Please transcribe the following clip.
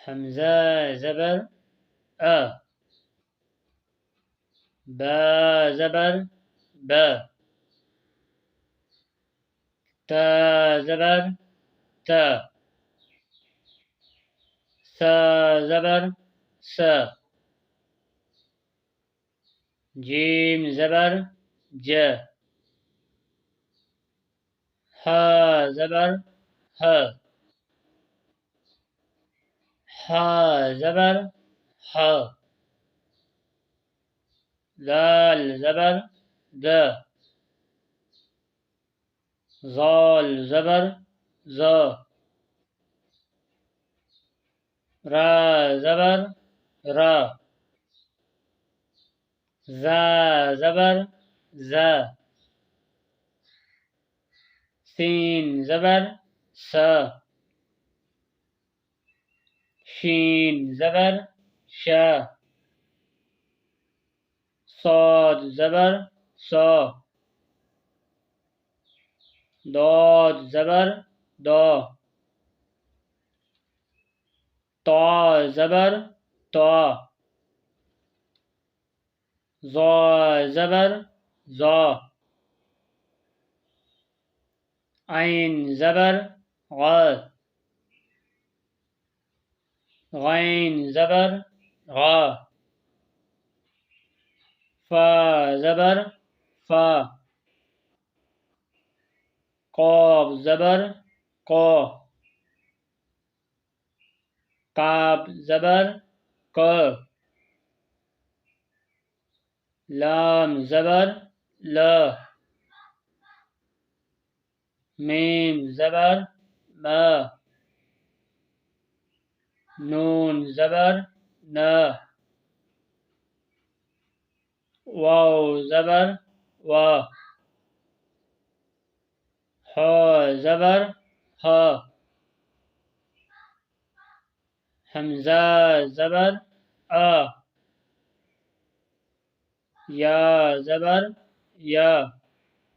हमजा ज़बर अ, बा ज़बर ब, ता ज़बर त, सा ज़बर स, जीम ज़बर ज, हा ज़बर ह, हा ज़बर ह, दाल ज़बर द, ज़ाल ज़बर ज़, रा ज़बर र, ज़ा ज़बर ज़, सीन ज़बर स, शीन ज़बर श, صاد ज़बर सा, दाद ज़बर दा, ता ज़बर ता, ज़ा ज़बर ज़ा, ऐन ज़बर ग़, गैन ज़बर ग़ा, फा ज़बर फा, क़ाफ ज़बर क़ा, क़ाफ ज़बर क़, लाम ज़बर ल, मीम ज़बर म, नून ज़बर न, वाव ज़बर वा, हा ज़बर हा, हमज़ा ज़बर आ, या ज़बर या।